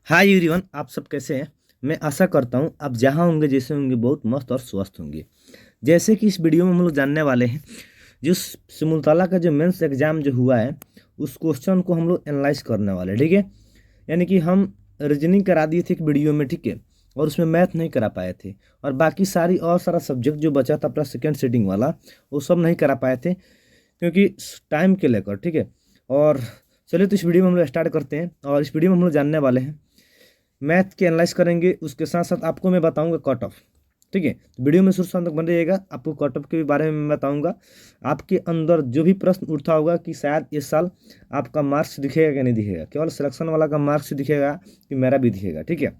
Hi everyone, आप सब कैसे हैं। मैं आशा करता हूँ आप जहाँ होंगे जैसे होंगे बहुत मस्त और स्वस्थ होंगे। जैसे कि इस वीडियो में हम लोग जानने वाले हैं जो सिमुलतला का जो मेंस एग्जाम जो हुआ है उस क्वेश्चन को हम लोग एनालाइज करने वाले हैं। ठीक है, यानी कि हम रीजनिंग करा दिए थे एक वीडियो में, ठीक है, और उसमें मैथ नहीं करा पाए थे, और बाकी और सारा सब्जेक्ट जो बचा था अपना सेकेंड सीटिंग वाला वो सब नहीं करा पाए थे क्योंकि टाइम के लेकर। ठीक है, और चलिए तो इस वीडियो में हम लोग स्टार्ट करते हैं। और इस वीडियो में हम लोग जानने वाले हैं मैथ के एनालाइज करेंगे, उसके साथ साथ आपको मैं बताऊंगा कट ऑफ। ठीक है, तो वीडियो में शुरू से अंत तक बन रहिएगा। आपको कट ऑफ के बारे में मैं बताऊंगा। आपके अंदर जो भी प्रश्न उठता होगा कि शायद इस साल आपका मार्क्स दिखेगा कि नहीं दिखेगा, केवल सिलेक्शन वाला का मार्क्स दिखेगा कि मेरा भी दिखेगा। ठीक है,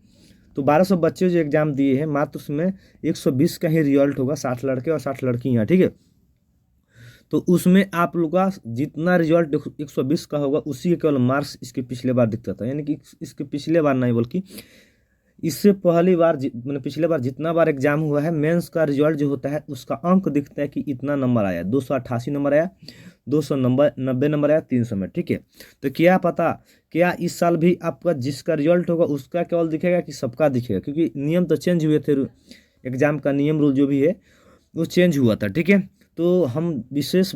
तो 1200 बच्चे जो एग्जाम दिए हैं मात्र उसमें 120 का ही रिजल्ट होगा, 60 लड़के और 60 लड़कियाँ। ठीक है, तो उसमें आप लोग का जितना रिजल्ट 120 का होगा उसी के केवल मार्क्स इसके पिछले बार दिखता था, यानी कि इसके पिछले बार नहीं बल्कि इससे पहली बार मैंने पिछले बार जितना बार एग्जाम हुआ है मेंस का रिजल्ट जो होता है उसका अंक दिखता है कि इतना नंबर आया, 288 नंबर आया, 290 नंबर आया 300 में। ठीक है, तो क्या पता क्या इस साल भी आपका जिसका रिजल्ट होगा उसका केवल दिखेगा कि सबका दिखेगा, क्योंकि नियम तो चेंज हुए थे, एग्जाम का नियम रूल जो भी है वो चेंज हुआ था। ठीक है, तो हम विशेष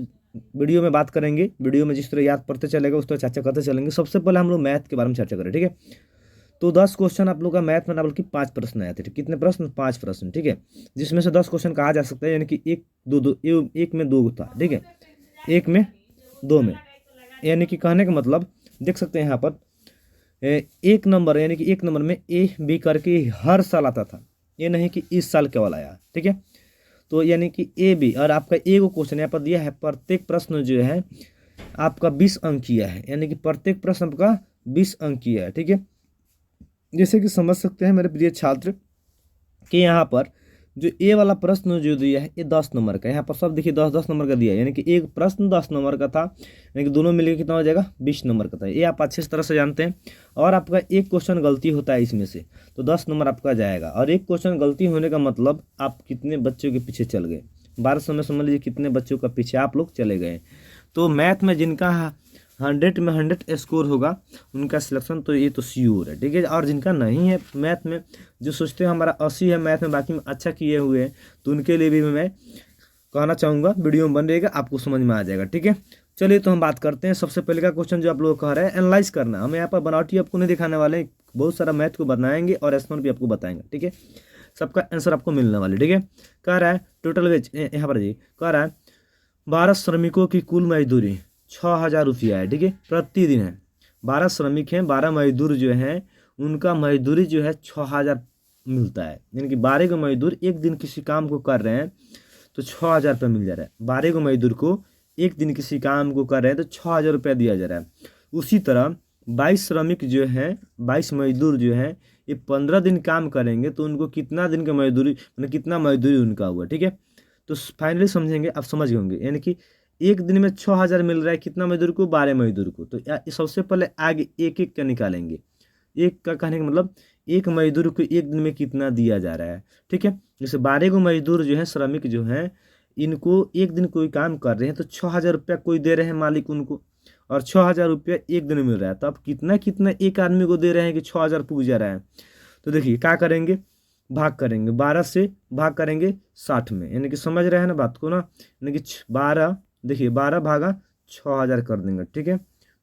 वीडियो में बात करेंगे। वीडियो में जिस तरह याद पढ़ते चलेगा उस तरह चर्चा करते चलेंगे। सबसे पहले हम लोग मैथ के बारे में चर्चा करें। ठीक है, तो 10 क्वेश्चन आप लोग का मैथ में ना बल्कि 5 प्रश्न आए थे। कितने प्रश्न? 5 प्रश्न। ठीक है, जिसमें से 10 क्वेश्चन कहा जा सकता है, यानी कि एक दो दो एक में दो था। ठीक है, एक में दो में, यानी कि कहने का मतलब देख सकते हैं यहाँ पर एक नंबर, यानी कि एक नंबर में ए बी करके हर साल आता था, ये नहीं कि इस साल केवल आया। ठीक है, तो यानी कि ए बी, और आपका ए को क्वेश्चन यहाँ पर दिया है, प्रत्येक प्रश्न जो है आपका 20 अंकीय है, यानी कि प्रत्येक प्रश्न आपका 20 अंकीय है। ठीक है, जैसे कि समझ सकते हैं मेरे प्रिय छात्र कि यहाँ पर जो ए वाला प्रश्न जो दिया है ये 10 नंबर का, यहाँ पर सब देखिए 10-10 नंबर का दिया है, यानी कि एक प्रश्न 10 नंबर का था, यानी कि दोनों मिलकर कितना हो जाएगा 20 नंबर का था। ये आप अच्छे तरह से जानते हैं। और आपका एक क्वेश्चन गलती होता है इसमें से तो 10 नंबर आपका जाएगा, और एक क्वेश्चन गलती होने का मतलब आप कितने बच्चों के पीछे चल गए, 1200 में समझ लीजिए कितने बच्चों का पीछे आप लोग चले गए। तो मैथ में जिनका 100 में 100 स्कोर होगा उनका सिलेक्शन तो ये तो श्योर है। ठीक है, और जिनका नहीं है मैथ में, जो सोचते हैं हमारा 80 है मैथ में बाकी में अच्छा किए हुए हैं, तो उनके लिए भी मैं कहना चाहूँगा वीडियो में बन रहेगा, आपको समझ में आ जाएगा। ठीक है, चलिए तो हम बात करते हैं। सबसे पहले का क्वेश्चन जो आप लोग कह रहे हैं एनालाइज करना, हम यहाँ पर बनावटी आपको नहीं दिखाने वाले हैं, बहुत सारा मैथ को बनाएंगे और एस्मर भी आपको बताएंगे। ठीक है, सबका आंसर आपको मिलने वाले। ठीक है, कह रहा है टोटल वेज यहाँ पर जी कह रहा है 12 श्रमिकों की कुल मजदूरी 6,000 रुपया है। ठीक है, प्रतिदिन है, 12 श्रमिक हैं, 12 मजदूर जो हैं उनका मजदूरी जो है 6,000 मिलता है, यानी कि 12 को मजदूर एक दिन किसी काम को कर रहे हैं तो 6,000 रुपये मिल जा रहा है। 12 को मजदूर को एक दिन किसी काम को कर रहे हैं तो 6,000 रुपया दिया जा रहा है। उसी तरह 22 श्रमिक जो हैं, 22 मजदूर जो हैं ये 15 दिन काम करेंगे तो उनको कितना दिन का मजदूरी, मतलब कितना मजदूरी उनका हुआ। ठीक है, तो फाइनली समझेंगे, आप समझ गए होंगे, यानी कि एक दिन में 6,000 मिल रहा है कितना मजदूर को, 12 मजदूर को। तो सबसे पहले आगे एक एक का निकालेंगे। एक का कहने का मतलब एक मजदूर को एक दिन में कितना दिया जा रहा है। ठीक है, जैसे 12 को मजदूर जो है श्रमिक जो हैं इनको एक दिन कोई काम कर रहे हैं तो 6,000 रुपया कोई दे रहे हैं मालिक उनको, और 6,000 रुपया एक दिन मिल रहा है, तो आप कितना कितना एक आदमी को दे रहे हैं कि 6,000 पूग जा रहा है। तो देखिए क्या करेंगे, भाग करेंगे, 12 से भाग करेंगे 60 में, यानी कि समझ रहे हैं ना बात को ना, यानी कि 12, देखिए 12 भागा 6,000 कर देंगे। ठीक है,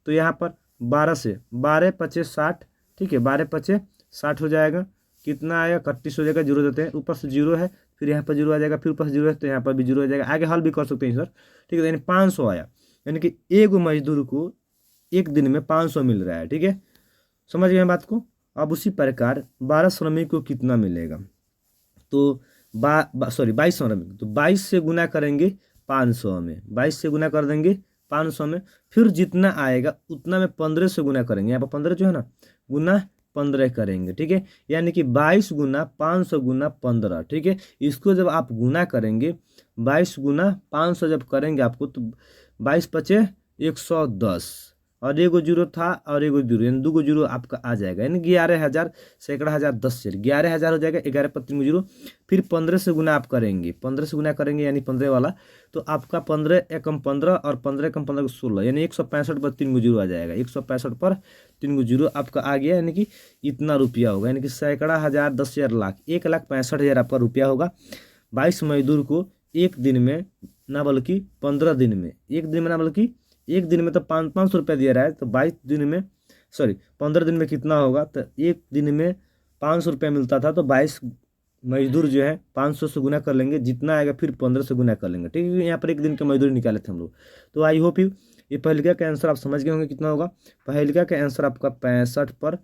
तो यहाँ पर 12 से 12 पचे 60, ठीक है, 12 पचे 60 हो जाएगा, कितना आएगा 31 हो जाएगा, जीरो देते हैं, ऊपर से जीरो है, फिर यहाँ पर जीरो आ जाएगा, फिर ऊपर से जीरो है तो यहाँ पर भी जीरो आ जाएगा। आगे हल भी कर सकते हैं सर। ठीक है, यानी 500 आया, यानी कि एक मजदूर को एक दिन में 500 मिल रहा है। ठीक है, समझ गए बात को। अब उसी प्रकार 12 श्रमिक को कितना मिलेगा, तो 22 श्रमिक, तो 22 से गुना करेंगे 500 में, 22 से गुना कर देंगे 500 में, फिर जितना आएगा उतना में 15 से गुना करेंगे, यहाँ पर 15 जो है ना गुना 15 करेंगे। ठीक है, यानी कि 22 गुना 500 गुना 15। ठीक है, इसको जब आप गुना करेंगे 22 गुना 500 जब करेंगे आपको तो 22 पचे 110, और एगो जीरो था और एगो जीरो, यानी 2 जीरो आपका आ जाएगा, यानी 11,000 सैकड़ा हज़ार 10 से 11,000 हो जाएगा। 11 पर 3 जीरो, फिर 15 से गुना आप करेंगे, 15 से गुना करेंगे यानी 15 वाला, तो आपका 15 एकम 15 और 15 एकम 15 16, यानी 165 पर 3 जीरो आ जाएगा। 165 पर 3 जीरो आपका आ गया, यानी कि इतना रुपया होगा, यानी कि सैकड़ा हज़ार 10,000 लाख 1,65,000 आपका रुपया होगा। 22 मजदूर को एक दिन में ना बल्कि 15 दिन में, एक दिन में ना बल्कि एक दिन में तो 500 रुपया दिया रहा है, तो 22 दिन में, सॉरी 15 दिन में कितना होगा, तो एक दिन में 500 रुपया मिलता था, तो 22 मजदूर जो है 500 से गुना कर लेंगे, जितना आएगा फिर 15 से गुना कर लेंगे, ठीक है। यहाँ पर एक दिन का मजदूरी निकाले थे हम लोग। तो आई होप ये पहलिका का आंसर आप समझ गए होंगे कितना होगा। पहलिका का आंसर आपका 65 पर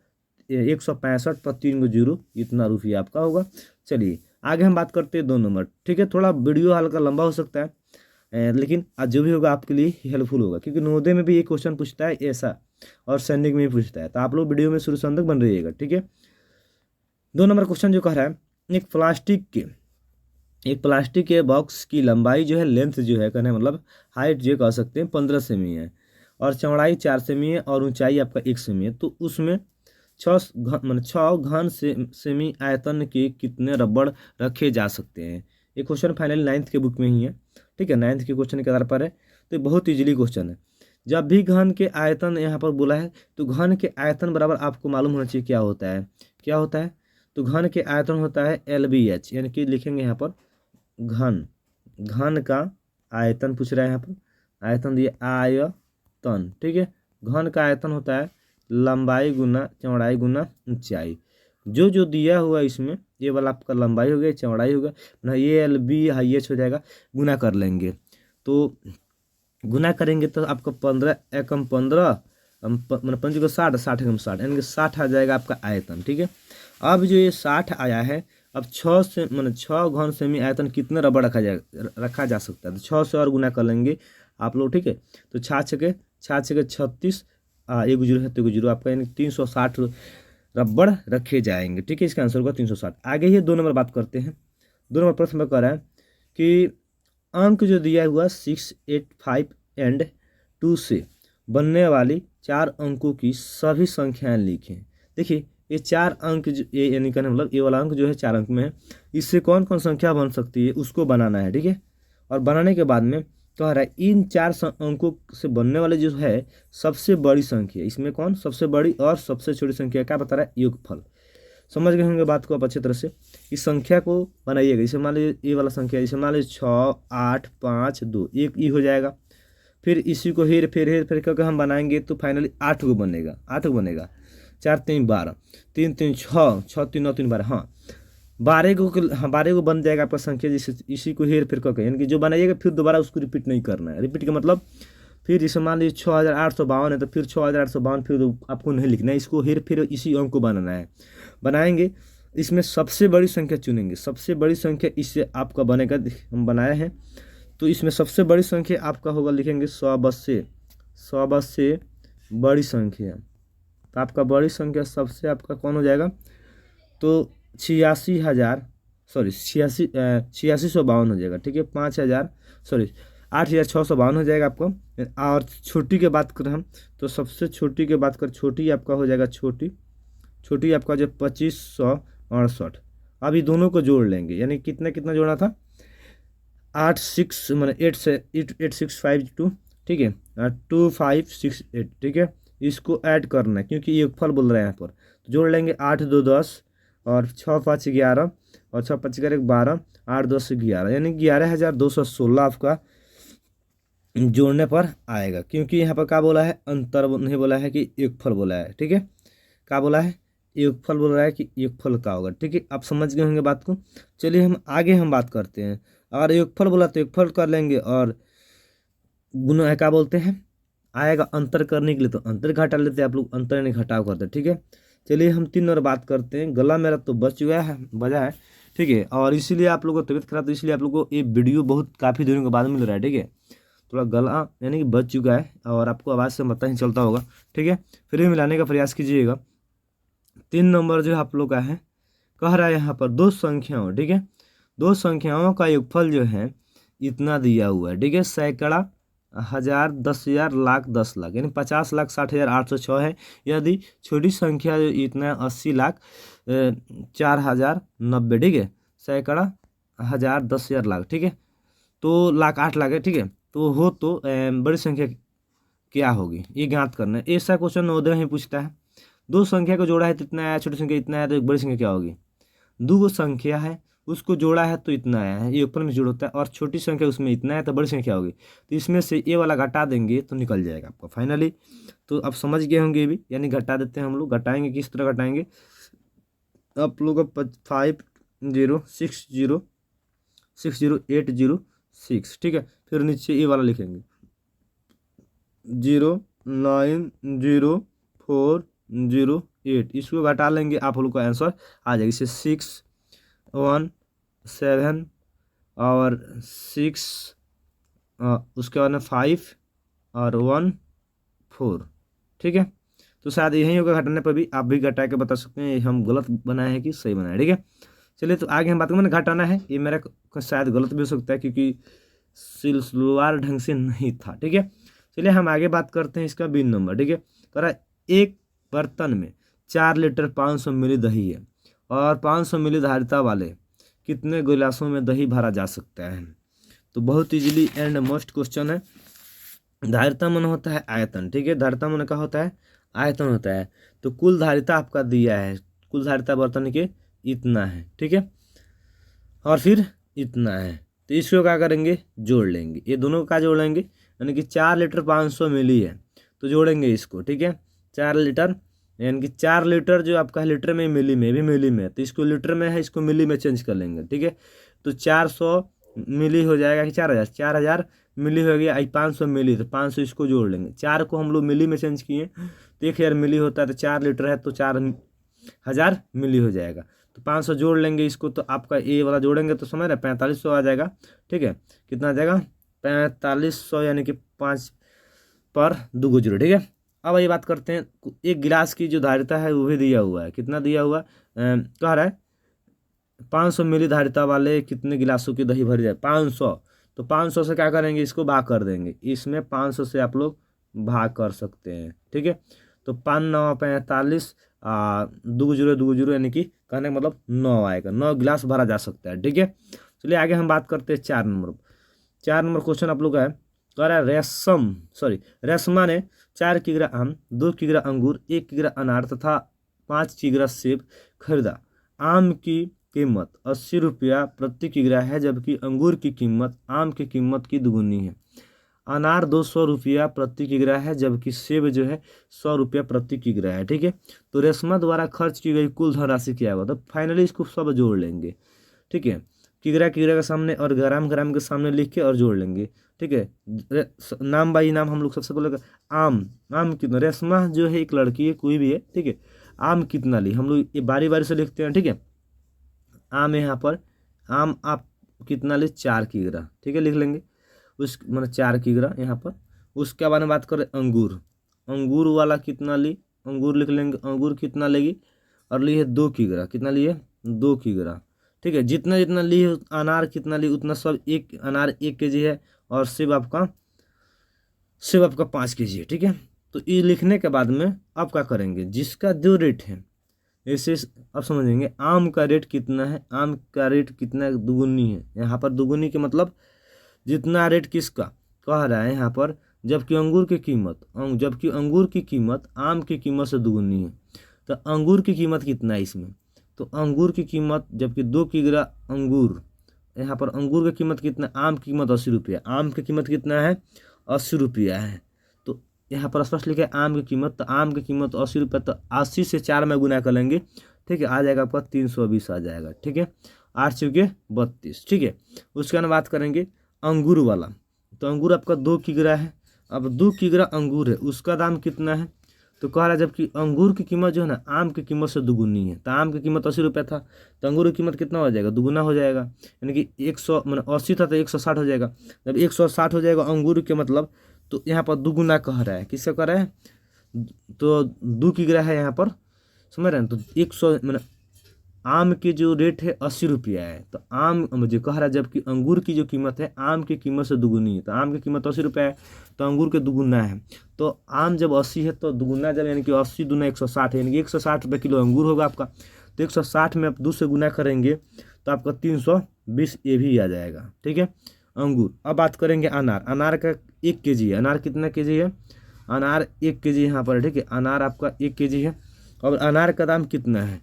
165 पर 3 जीरो, इतना रुपया आपका होगा। चलिए आगे हम बात करते हैं 2 नंबर, ठीक है। थोड़ा वीडियो हल्का लंबा हो सकता है, लेकिन आज जो भी होगा आपके लिए हेल्पफुल होगा, क्योंकि नवोदय में भी ये क्वेश्चन पूछता है ऐसा, और सैनिक में भी पूछता है, तो आप लोग वीडियो में शुरू से अंत तक बन रहिएगा, ठीक है। 2 नंबर क्वेश्चन जो कह रहा है, एक प्लास्टिक के बॉक्स की लंबाई जो है, लेंथ जो है कहने मतलब हाइट जो कह सकते हैं 15 सेमी है, और चौड़ाई 4 सेमी है, और ऊंचाई आपका 1 सेमी है, तो उसमें 6 घन सेमी आयतन के कितने रबड़ रखे जा सकते हैं। ये क्वेश्चन फाइनली 9th के बुक में ही है, ठीक है, 9th के क्वेश्चन के आधार पर है, तो बहुत इजीली क्वेश्चन है। जब भी घन के आयतन यहाँ पर बोला है, तो घन के आयतन बराबर आपको मालूम होना चाहिए क्या होता है, क्या होता है, तो घन के आयतन होता है LBH, यानी कि लिखेंगे यहाँ पर घन का आयतन पूछ रहा है, यहाँ पर आयतन दिए आयतन, ठीक है। घन का आयतन होता है लंबाई गुना चौड़ाई गुना ऊंचाई, जो दिया हुआ इसमें, ये वाला आपका लंबाई हो गया, चौड़ाई होगा ना, ये LBH हो जाएगा, गुना कर लेंगे, तो गुना करेंगे तो आपको 15 एकम 15 मतलब 5 को 60, 60 एकम 60, यानी कि 60 आ जाएगा आपका आयतन, ठीक है। अब जो ये 60 आया है, अब 6 से 6 घन सेमी आयतन कितने रबड़ रखा जा सकता है, तो 6 से और गुना कर लेंगे आप लोग, ठीक है। तो 6 के 36, एक जीरो है तो एक जीरो आपका, यानी 360 रबड़ रखे जाएंगे, ठीक है। इसका आंसर होगा 360। आगे ही 2 नंबर बात करते हैं। 2 नंबर प्रश्न में कह रहा है कि अंक जो दिया हुआ 6, 8, 5 एंड 2 से बनने वाली 4 अंकों की सभी संख्याएं लिखें। देखिए ये 4 अंक ये यानी कहने मतलब ये वाला अंक जो है 4 अंक में है, इससे कौन कौन संख्या बन सकती है उसको बनाना है, ठीक है। और बनाने के बाद में कह रहा है इन 4 अंकों से बनने वाले जो है सबसे बड़ी संख्या, इसमें कौन सबसे बड़ी और सबसे छोटी संख्या, क्या बता रहा है, योगफल। समझ गए होंगे बात को आप अच्छी तरह से। इस संख्या को बनाइएगा, जैसे मान लीजिए ये वाला संख्या, जैसे मान लीजिए 6, 8, 5, 2, एक ई हो जाएगा, फिर इसी को हेर फेर करके हम बनाएंगे तो फाइनली 8 को बनेगा, 8 को बनेगा, 4 3 12, 3 3 6, 6 3 9 3 12, हाँ 12 को, हाँ 12 को बन जाएगा आपका संख्या, जैसे इसी को हेर फेर करके, यानी कि जो बनाइएगा फिर दोबारा उसको रिपीट नहीं करना है। रिपीट का मतलब फिर जैसे मान लीजिए 6,852 है, तो फिर 6,852 फिर आपको नहीं लिखना है, इसको हेर फेर इसी अंक को बनाना है। बनाएंगे, इसमें सबसे बड़ी संख्या चुनेंगे, सबसे बड़ी संख्या इससे आपका बनेगा, हम बनाए हैं, तो इसमें सबसे बड़ी संख्या आपका होगा, लिखेंगे 100 से बड़ी संख्या, तो आपका बड़ी संख्या सबसे आपका कौन हो जाएगा, तो 86,652 हो जाएगा, ठीक है। 8,652 हो जाएगा आपको। और छोटी की बात करें हम, तो सबसे छोटी की बात करें, छोटी आपका हो जाएगा, छोटी आपका जो 2568। अब ये दोनों को जोड़ लेंगे, यानी कितना कितना जोड़ना था, 8652, ठीक है, 2568, ठीक है। इसको ऐड करना है क्योंकि ये फल बोल रहे हैं यहाँ पर, तो जोड़ लेंगे 8 2 10 और 6 5 11 और 6 5 11 12, 8 10 11, यानी 11,216 आपका जोड़ने पर आएगा। क्योंकि यहाँ पर क्या बोला है, अंतर नहीं बोला है कि योगफल बोला है, ठीक है। क्या बोला है, योगफल बोल रहा है कि योगफल का होगा, ठीक है। आप समझ गए होंगे बात को। चलिए हम आगे बात करते हैं। अगर योगफल बोला तो योगफल कर लेंगे, और गुना क्या बोलते हैं आएगा अंतर करने के लिए, तो अंतर घटा लेते हैं आप लोग, अंतर नहीं घटाव करते, ठीक है। चलिए हम 3 और बात करते हैं। गला मेरा तो बच चुका है, बजा है, ठीक है, और इसीलिए आप लोगों को तबीयत खराब, तो इसलिए आप लोगों को ये वीडियो बहुत काफ़ी दिनों के बाद मिल रहा है, ठीक है। थोड़ा गला यानी कि बच चुका है, और आपको आवाज़ से पता ही चलता होगा, ठीक है। फिर भी मिलाने का प्रयास कीजिएगा। 3 नंबर जो आप लोग का है, कह रहा है यहाँ पर 2 संख्याओं, ठीक है, 2 संख्याओं का योगफल जो है इतना दिया हुआ है, ठीक है। सैकड़ा हजार, 10,000, लाख, 10 लाख, यानी 50,60,806 है। यदि छोटी संख्या जो इतना है 80 लाख 4,090, ठीक है, सैकड़ा, हजार, 10,000, लाख, ठीक है, तो लाख, 8 लाख है, ठीक है, तो हो तो बड़ी संख्या क्या होगी, ये ज्ञात करना है। ऐसा क्वेश्चन नवोदय में पूछता है। दो संख्या को जोड़ा है तो इतना आया, छोटी संख्या इतना है, तो एक बड़ी संख्या क्या होगी। दो संख्या है उसको जोड़ा है तो इतना आया है, ये ऊपर में जोड़ होता है, और छोटी संख्या उसमें इतना है तो बड़ी संख्या होगी, तो इसमें से ये वाला घटा देंगे तो निकल जाएगा आपका फाइनली। तो अब समझ गए होंगे ये भी, यानी घटा देते हैं हम लोग। घटाएंगे किस तरह घटाएंगे, आप लोग 5060608006, ठीक है, फिर नीचे ये वाला लिखेंगे 0904008, इसको घटा लेंगे, आप लोग का आंसर आ जाएगा। इसे 617 और 6 उसके बाद में 5 और 1 4, ठीक है, तो शायद यही होगा। घटाने पर भी आप भी घटा के बता सकते हैं हम गलत बनाए हैं कि सही बनाए, ठीक है। चलिए तो आगे हम बात करें, मैंने घटाना है, ये मेरा शायद गलत भी हो सकता है क्योंकि सिलसिलेवार ढंग से नहीं था, ठीक है। चलिए हम आगे बात करते हैं इसका बिन नंबर, ठीक है। कह रहा है एक बर्तन में 4 लीटर 500 मिली दही है और 500 मिली धारिता वाले कितने गिलासों में दही भरा जा सकता है। तो बहुत इजीली एंड मोस्ट क्वेश्चन है। धारिता मन होता है आयतन, ठीक है, धारिता मन का होता है आयतन होता है। तो कुल धारिता आपका दिया है, कुल धारिता बर्तन के इतना है, ठीक है, और फिर इतना है, तो इसको क्या करेंगे, जोड़ लेंगे, ये दोनों का जोड़ लेंगे, यानी कि 4 लीटर 500 मिली है तो जोड़ेंगे इसको, ठीक है, 4 लीटर, यानी कि 4 लीटर जो आपका लीटर में मिली में भी मिली में, तो इसको लीटर में है, इसको मिली में चेंज कर लेंगे, ठीक है। तो 400 मिली हो जाएगा कि 4,000, 4,000 मिली हो गया, 500 मिली, तो 500 इसको जोड़ लेंगे, 4 को हम लोग मिली में चेंज किए तो 1,000 मिली होता है, तो 4 लीटर है तो 4,000 मिली हो जाएगा। तो 500 जोड़ लेंगे इसको, तो आपका ए वाला जोड़ेंगे तो समझ रहे 4500 आ जाएगा, ठीक है, कितना आ जाएगा 4500, यानी कि 5 पर 2 जीरो, ठीक है। अब ये बात करते हैं, एक गिलास की जो धारिता है वो भी दिया हुआ है, कितना दिया हुआ कह रहा है 500 मिली धारिता वाले कितने गिलासों की दही भरी जाए, 500, तो 500 से क्या करेंगे, इसको भाग कर देंगे, इसमें 500 से आप लोग भाग कर सकते हैं, ठीक है। तो 5×9=45, 2 जीरो, यानी कि कहने का मतलब 9 आएगा, 9 गिलास भरा जा सकता है, ठीक है। चलिए आगे हम बात करते हैं 4 नंबर क्वेश्चन आप लोग का है। कह रहा है रेशमा ने 4 किग्रा आम, 2 किग्रा अंगूर, 1 किग्रा अनार तथा 5 किग्रा सेब खरीदा। आम की कीमत 80 रुपया प्रति किग्रा है, जबकि अंगूर की कीमत आम की कीमत की दुगुनी है। अनार 200 रुपया प्रति किग्रा है, जबकि सेब जो है 100 रुपया प्रति किग्रा है, ठीक है। तो रेशमा द्वारा खर्च की गई कुल धनराशि क्या होगा, तो फाइनली इसको सब जोड़ लेंगे, ठीक है, किग्रा के सामने और ग्राम के सामने लिख के और जोड़ लेंगे, ठीक है। नाम बाई नाम हम लोग सबसे पहले आम कितना, रेशमा जो है एक लड़की है, कोई भी है, ठीक है, आम कितना ली, हम लोग ये बारी बारी से लिखते हैं, ठीक है। आम यहाँ पर आम आप कितना ली, 4 किग्रा, ठीक है, लिख लेंगे उस मतलब 4 किग्रा यहाँ पर। उसके बाद में बात करें अंगूर वाला कितना ली, अंगूर लिख लेंगे, अंगूर कितना लेगी, और ली है 2 किग्रा, कितना ली है 2 किग्रा, ठीक है। जितना जितना ली है, अनार कितना ली उतना सब, एक अनार 1 kg है, और सेब आपका 5 kg है, ठीक है। तो ये लिखने के बाद में अब क्या करेंगे, जिसका जो रेट है ऐसे अब समझेंगे, आम का रेट कितना है, आम का रेट कितना दुगुनी है, यहाँ पर दुगुनी के मतलब जितना रेट किसका कह रहा है यहाँ पर, जबकि अंगूर की कीमत आम की कीमत से दुगुनी है। तो अंगूर की कीमत कितना है इसमें, तो अंगूर की कीमत, जबकि 2 किग्रा अंगूर, यहाँ पर अंगूर की कीमत कितना, आम की कीमत 80 रुपया, आम की कीमत कितना है 80 रुपया है। तो यहाँ पर स्पष्ट लिखा है आम की कीमत, तो आम की कीमत 80 रुपया, तो 80 से 4 में गुना कर लेंगे, ठीक है, आ जाएगा आपका 320 आ जाएगा, ठीक है, 8 चौके 32, ठीक है। उसके बाद बात करेंगे अंगूर वाला, तो अंगूर आपका 2 किग्रा है, अब 2 किग्रा अंगूर है, उसका दाम कितना है, तो कह रहा है जबकि अंगूर की कीमत जो है ना आम की कीमत से दुगुनी है, तो आम की कीमत 80 रुपया था, तो अंगूर की कीमत कितना हो जाएगा, दुगुना हो जाएगा, यानी कि 100 मतलब 80 था तो 160 हो जाएगा। जब 160 हो जाएगा अंगूर के मतलब, तो यहाँ पर दुगुना कह रहा है, किससे कह रहा है, तो 2 किग्रा है यहाँ पर, समझ रहे हैं, तो 100 मतलब आम की जो रेट है 80 रुपया है, तो आम मुझे कह रहा है, जबकि अंगूर की जो कीमत है आम की कीमत से दुगुनी है। तो आम की कीमत 80 रुपया है, तो अंगूर के दुगुना है। तो आम जब 80 है तो दुगुना जब, यानी कि 80 दूना 160 है, यानी कि 160 रुपये किलो अंगूर होगा आपका। तो 160 में आप 2 से गुना करेंगे तो आपका 320 ये भी आ जाएगा। ठीक है, अंगूर। अब बात करेंगे अनार। अनार का 1 kg है। अनार कितना केजी है? अनार 1 kg यहाँ पर। ठीक है, अनार आपका 1 kg है। और अनार का दाम कितना है?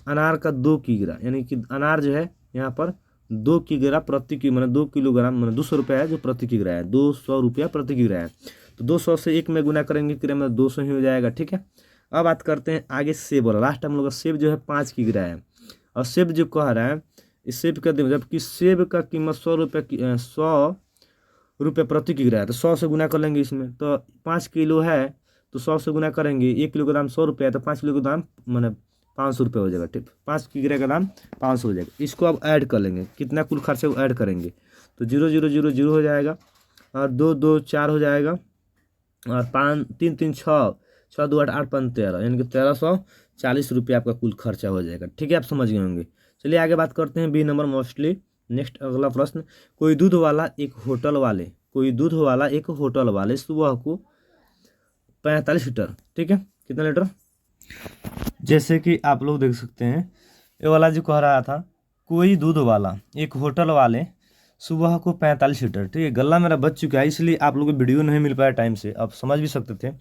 अनार का 2 किग्रा, यानी कि अनार जो है यहाँ पर 2 किग्रा प्रति की, मतलब 2 किलोग्राम, मतलब 200 रुपया है जो प्रति किग्रा है, 200 रुपया प्रति किग्रा है। तो 200 से 1 में गुना करेंगे किग्रा में, 200 ही हो जाएगा। ठीक है, अब बात करते हैं आगे सेब वाला। लास्ट हम लोग का सेब जो है 5 किग्रा है। और सेब जो कह रहा है, इस सेब का जबकि सेब का कीमत 100 रुपये प्रति किग्रा है। तो 100 से गुना कर लेंगे इसमें, तो 5 किलो है तो 100 से गुना करेंगे। 1 किलो का दाम 100 रुपया है, तो 5 किलो का दाम मैंने 500 रुपये हो जाएगा। ठीक, 5 किग्रा का दाम 500 हो जाएगा। इसको अब ऐड कर लेंगे, कितना कुल खर्चा को ऐड करेंगे, तो 0 0 0 0 हो जाएगा, और 2 2 4 हो जाएगा, और 5 3 3 6 6 2 8 8 5 13, यानी कि 1340 रुपये आपका कुल खर्चा हो जाएगा। ठीक है, आप समझ गए होंगे। चलिए आगे बात करते हैं बी नंबर मोस्टली। नेक्स्ट अगला प्रश्न, कोई दूध वाला एक होटल वाले सुबह को 45 लीटर, ठीक है, कितना लीटर? जैसे कि आप लोग देख सकते हैं, ये वाला जो कह रहा था, कोई दूध वाला एक होटल वाले सुबह को 45 लीटर। ठीक है, गला मेरा बच चुका है, इसलिए आप लोगों को वीडियो नहीं मिल पाया टाइम से, आप समझ भी सकते थे।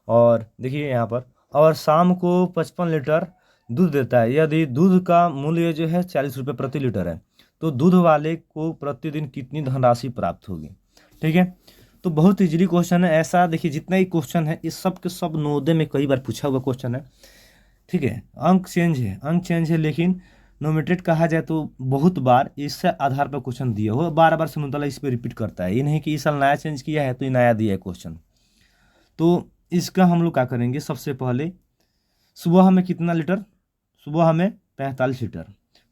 और देखिए यहाँ पर, और शाम को 55 लीटर दूध देता है। यदि दूध का मूल्य जो है 40 रुपये प्रति लीटर है, तो दूध वाले को प्रतिदिन कितनी धनराशि प्राप्त होगी? ठीक है, तो बहुत इजीली क्वेश्चन है। ऐसा देखिए, जितना ही क्वेश्चन है इस सब के सब नवोदय में कई बार पूछा हुआ क्वेश्चन है। ठीक है, अंक चेंज है, लेकिन नोमेटेड कहा जाए तो बहुत बार इससे आधार पर क्वेश्चन दिया हुआ, बार बार सिमुलतला इस पर रिपीट करता है। ये नहीं कि इस साल नया चेंज किया है तो ये नया दिया है क्वेश्चन। तो इसका हम लोग क्या करेंगे, सबसे पहले सुबह में कितना लीटर? सुबह में 45 लीटर,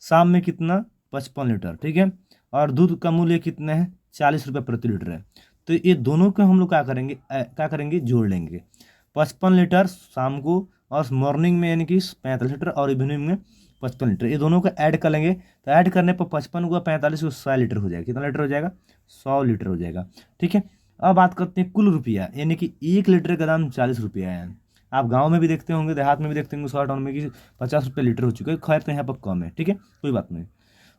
शाम में कितना? 55 लीटर। ठीक है, और दूध का मूल्य कितना है? 40 रुपये प्रति लीटर है। तो ये दोनों को हम लोग क्या करेंगे, जोड़ लेंगे। 55 लीटर शाम को, और मॉर्निंग में यानी कि 45 लीटर, और इवनिंग में 55 लीटर, ये दोनों को ऐड कर लेंगे। तो ऐड करने पर 55 को 45 को 100 लीटर हो जाएगा। कितना लीटर हो जाएगा? 100 लीटर हो जाएगा। ठीक है, अब बात करते हैं कुल रुपया, यानी कि 1 लीटर का दाम 40 रुपया है। आप गांव में भी देखते होंगे, देहात में भी देखते होंगे, शहर टाउन में कि 50 रुपये लीटर हो चुका है। खैर तो यहाँ पर कम है। ठीक है, कोई बात नहीं।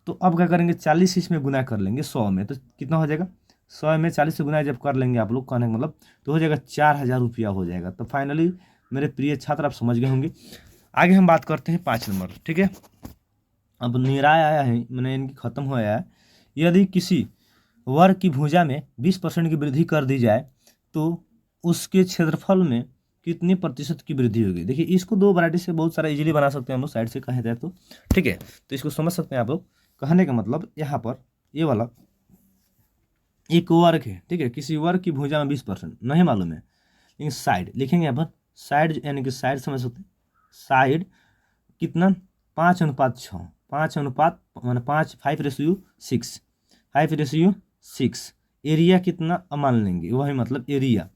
तो अब क्या करेंगे, 40 इसमें गुना कर लेंगे 100 में, तो कितना हो जाएगा? 100 में 40 से गुना जब कर लेंगे आप लोग, कहने का मतलब, तो हो जाएगा 4000 रुपया हो जाएगा। तो फाइनली मेरे प्रिय छात्र आप समझ गए होंगे। आगे हम बात करते हैं 5 नंबर। ठीक है, अब निराय आया है, मैंने इनकी खत्म हो आया है। यदि किसी वर्ग की भुजा में 20% की वृद्धि कर दी जाए तो उसके क्षेत्रफल में कितनी प्रतिशत की वृद्धि होगी? देखिए, इसको दो वैरायटी से बहुत सारा इजीली बना सकते हैं हम लोग, साइड से कहे जाए तो। ठीक है, तो इसको समझ सकते हैं आप लोग। कहने का मतलब, यहाँ पर ये वाला एक वर्ग है। ठीक है, किसी वर्ग की भुजा में 20% नहीं मालूम है, लेकिन साइड लिखेंगे यहाँ पर। साइड यानी कि साइड समझ सकते हैं। साइड कितना? 5:6, 5 माने 5, 5:6, 5:6। एरिया कितना अब मान लेंगे, वही मतलब एरिया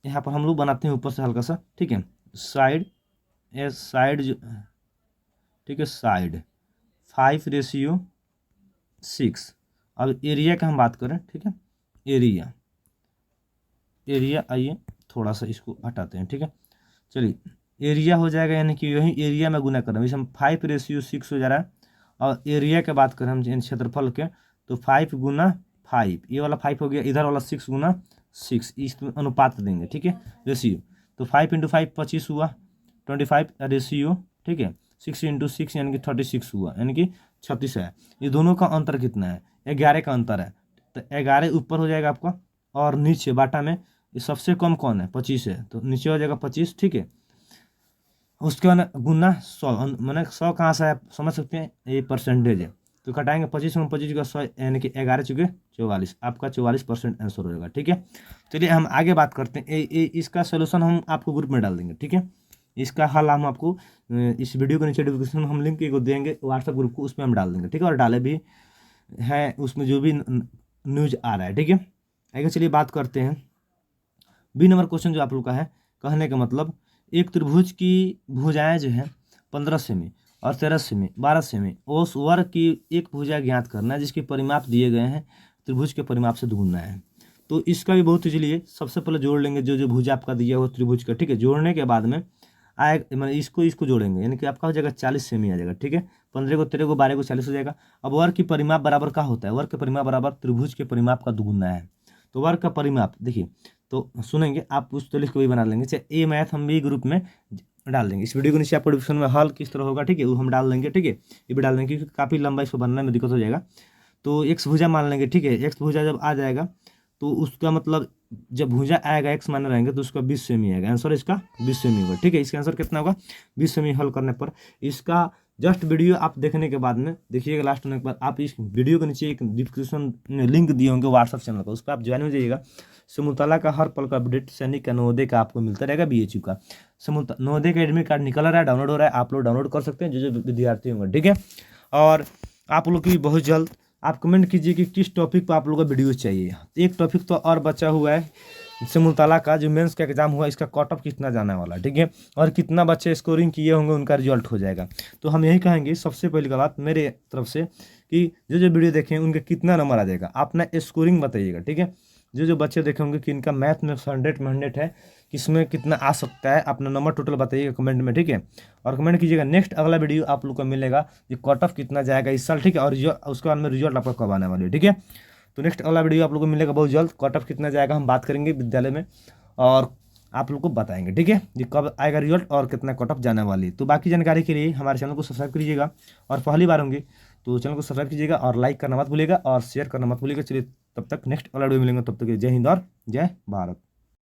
यहाँ पर हम लोग बनाते हैं ऊपर से हल्का सा। ठीक है, साइड साइड जो, ठीक है, साइड 5:6। अब एरिया का हम बात करें। ठीक है, एरिया आइए थोड़ा सा इसको हटाते हैं। ठीक है, चलिए, एरिया हो जाएगा, यानी कि यही एरिया में गुना कर रहे हैं। जैसे हम 5:6 हो जा रहा है, और एरिया की बात करें हम क्षेत्रफल के, तो 5 गुना 5, ये वाला 5 हो गया, इधर वाला 6 गुना 6, इस अनुपात देंगे। ठीक है, रेशियो, तो 5 × 5 25 हुआ, 25 रेशियो। ठीक है, 6 × 6 यानी कि 36 हुआ, यानी कि 36 है। ये दोनों का अंतर कितना है? 11 का अंतर है। तो 11 ऊपर हो जाएगा आपका, और नीचे बाटा में ये सबसे कम कौन है? 25 है, तो नीचे हो जाएगा 25। ठीक है, उसके बाद गुना 100, मैंने 100 कहाँ से है आप समझ सकते हैं, ये परसेंटेज है। तो घटाएंगे 25 में 25 का 100, यानी कि 11 चुके 44, आपका 44% आंसर होगा। ठीक है, चलिए हम आगे बात करते हैं। इसका सोल्यूशन हम आपको ग्रुप में डाल देंगे। ठीक है, इसका हल हम आपको इस वीडियो के नीचे डिस्क्रिप्शन में हम लिंक को देंगे व्हाट्सएप ग्रुप को, उसमें हम डाल देंगे। ठीक है, और डाले भी है उसमें जो भी न्यूज आ रहा है। ठीक है, आगे चलिए बात करते हैं बी नंबर क्वेश्चन जो आप लोग का है। कहने का मतलब, एक त्रिभुज की भुजाएं जो है 15 सेमी, और 13 सेमी 12 सेमी उस वर्ग की एक भुजा ज्ञात करना है जिसके परिमाप दिए गए हैं त्रिभुज के परिमाप से दुगुना है। तो इसका भी बहुत इजीली है। सबसे पहले जोड़ लेंगे जो जो भुजा आपका दिया हुआ त्रिभुज का, ठीक है। जोड़ने के बाद में आए मतलब इसको जोड़ेंगे, यानी कि आपका हो जाएगा 40 सेमी आ जाएगा, ठीक है। 15 को 13 को 12 को 40 हो जाएगा। अब वर्ग की परिमाप बराबर क्या होता है? वर्ग के परिमाप बराबर त्रिभुज के परिमाप का दुगुना है। तो वर्ग का परिमाप देखिए, तो सुनेंगे आप उस तरीके को भी बना लेंगे। चाहे ए मैथ हम भी ग्रुप में डाल देंगे। इस वीडियो के नीचे आपको डिस्क्रिप्शन में हल किस तरह होगा, ठीक है, वो हम डाल देंगे, ठीक है। ये भी डाल देंगे क्योंकि काफ़ी लंबा इसको बनने में दिक्कत हो जाएगा। तो एक्स भुजा मान लेंगे, ठीक है। एक्स भुजा जब आ जाएगा तो उसका मतलब जब भुजा आएगा एक्स मान रहेंगे तो उसका 20 सेमी आएगा। आंसर इसका 20 सेमी होगा, ठीक है। इसका आंसर कितना होगा? 20 सेमी हल करने पर। इसका जस्ट वीडियो आप देखने के बाद में देखिएगा, लास्ट होने के बाद आप इस वीडियो के नीचे एक डिस्क्रिप्शन में लिंक दिए होंगे व्हाट्सअप चैनल का, उस पर आप ज्वाइन हो जाइएगा। सिमुलतला का हर पल का अपडेट सैनिक का नवोदय का आपको मिलता रहेगा, BHU का नवोदय का एडमिट कार्ड निकल रहा है, डाउनलोड हो रहा है, आप लोग डाउनलोड कर सकते हैं जो जो विद्यार्थी होंगे, ठीक है। और आप लोग की बहुत जल्द आप कमेंट कीजिए कि किस टॉपिक पर आप लोगों को वीडियो चाहिए। एक टॉपिक तो और बचा हुआ है, सिमुलतला का जो मेंस का एग्जाम हुआ इसका कट ऑफ कितना जाने वाला, ठीक है, और कितना बच्चे स्कोरिंग किए होंगे उनका रिजल्ट हो जाएगा। तो हम यही कहेंगे सबसे पहली बात मेरे तरफ से कि जो जो वीडियो देखें उनके कितना नंबर आ जाएगा, अपना स्कोरिंग बताइएगा, ठीक है। जो जो बच्चे देखे होंगे कि इनका मैथ में 100 में 100 है, किसमें कितना आ सकता है, अपना नंबर टोटल बताइएगा कमेंट में, ठीक है। और कमेंट कीजिएगा नेक्स्ट अगला वीडियो आप लोग को मिलेगा कि कट ऑफ कितना जाएगा इस साल, ठीक है, और उसके बाद में रिजल्ट आपका कब आने वाली है, ठीक है। तो नेक्स्ट अगला वीडियो आप लोग को मिलेगा बहुत जल्द। कट ऑफ कितना जाएगा हम बात करेंगे विद्यालय में और आप लोग को बताएंगे, ठीक है, ये कब आएगा रिजल्ट और कितना कट ऑफ जाने वाली है। तो बाकी जानकारी के लिए हमारे चैनल को सब्सक्राइब कीजिएगा और पहली बार होंगे तो चैनल को सब्सक्राइब कीजिएगा और लाइक करना मत भूलिएगा और शेयर करना मत भूलिएगा। चलिए तब तक नेक्स्ट अगला वीडियो मिलेंगे, तब तक जय हिंद और जय भारत।